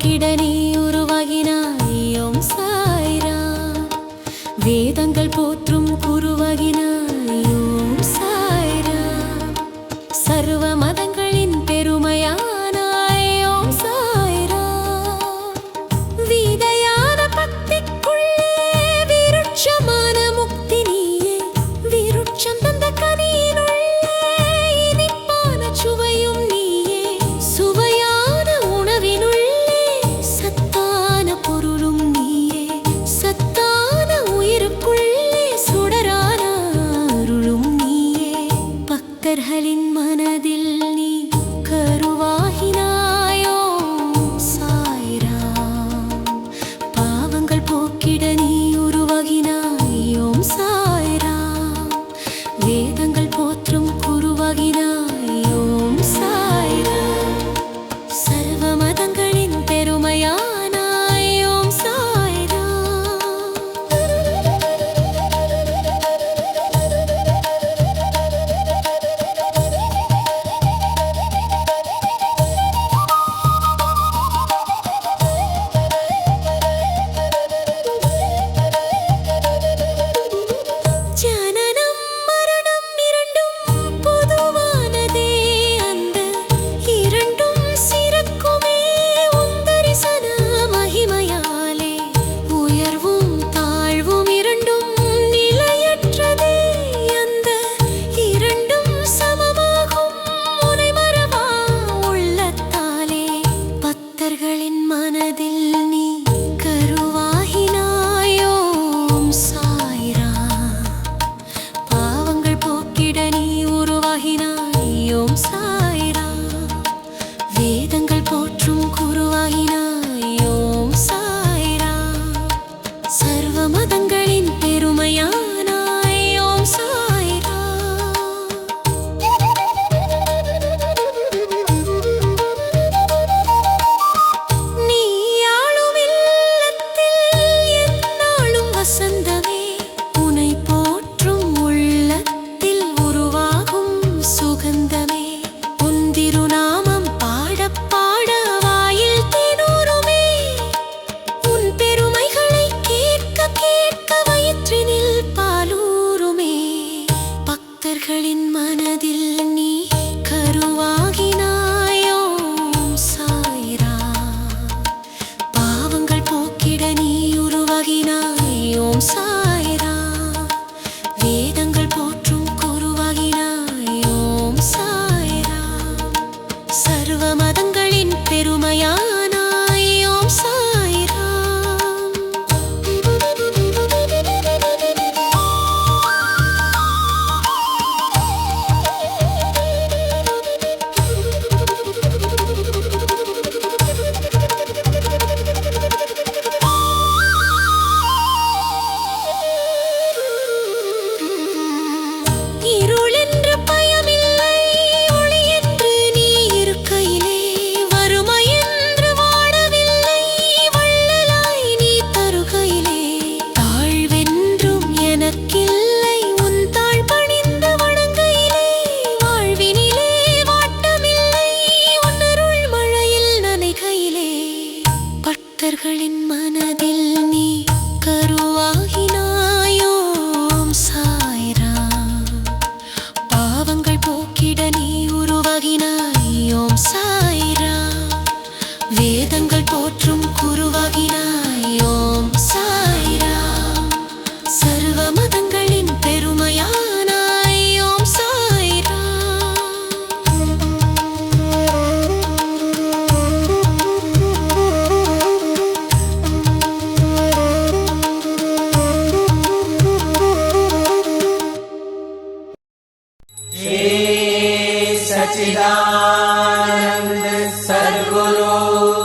போக்கிட நீ உருவாகினாய் ஓம் சாய்ராம். வேதங்கள் போற்றும் குருவாகினாய் ஓம் சாய்ராம். சர்வ மதங்களின் பெருமையானாய் ஓம் சாய்ராம். விதையான பக்திக்குள்ளே விருட்சமான முக்தி நீயே. விருட்சம் தந்த கனியினுள்ளே இனிப்பான சுவையும் நீயே. சுவையான உணவினுள்ளே சத்தான பொருளும் நீயே. சத்தான உயிருக்குள்ளே சுடரான அருளும் நீயே. பக்தர்களின் மனதில் நீ கருவாகினாய் ஓம் சாய்ராம். பாவங்கள் போக்கிட நீ உருவாகினாய் ஓம் சாய்ராம். வேதங்கள் போற்றும் குருவாகினாய் ஓம் சாய்ராம். சர்வ மதங்களின் பெருமையானாய் ஓம் சாய்ராம். ஜனனம் மரணம் இரண்டும் பொதுவானதே. அந்த இரண்டும் சிறக்குமே உன் தரிசன மகிமையாலே. உயர்வும் தாழ்வும் இரண்டும் நிலையற்றதே. அந்த இரண்டும் சமமாகும் உனை மறவா உள்ளத்தாலே. பக்தர்களின் மனதில் நீ கருவாகினாய் ஓம் சாய்ராம். பாவங்கள் போக்கிட நீ உருவாகினாய் ஓம் சாய்ராம். வேதங்கள் போற்றும் குருவாகினாய் ஓம் சாய்ராம். சர்வ மதங்களின் பெருமையானாய் ஓம் சாய்ராம். நீ ஆளும் இல்லத்தில் எந்நாளும் வசந்தமே. உனை போற்றும் உள்ளத்தில் உருவாகும் சுகந்தமே. உன் திருநாமம் பாடப் பாட வாயில் தேனூருமே. உன் பெருமைகளை கேட்க கேட்க வயிற்றினில் பாலூருமே. பக்தர்களின் மனதில் நீ கருவாகினாய் ஓம் சாய்ராம். பாவங்கள் போக்கிட நீ உருவாகினாய் ஓம் சாய்ராம். வேதங்கள் போற்றும் குருவாகினாய் ஓம் சாய்ராம். சர்வ மதங்களின் பெருமையானாய் ஓம் சாய்ராம். இருளென்று பயமில்லை ஒளி என்று நீ இருக்கையிலே. வறுமை என்று வாழவில்லை வள்ளலாய் நீ தருகையிலே. தாழ்வென்றும் எனக்கில்லை உன் தாழ் பணிந்து வணங்கையிலே. வாழ்வினிலே வாட்டமில்லை உன் அருள் மழையில் நனைகையிலே. பக்தர்களின் மனதில் நீ கருவாகினாய் ஓம் சாய்ராம். பாவங்கள் போக்கிட நீ உருவாகினாய் ஓம் சாய்ராம். வேதங்கள் போற்றும் குருவாகினாய் ஓம் சாய்ராம். சர்வ மதங்களின் பெருமையானாய் ஓம் சாய்ராம். सच्चिदानंद सद्गुरु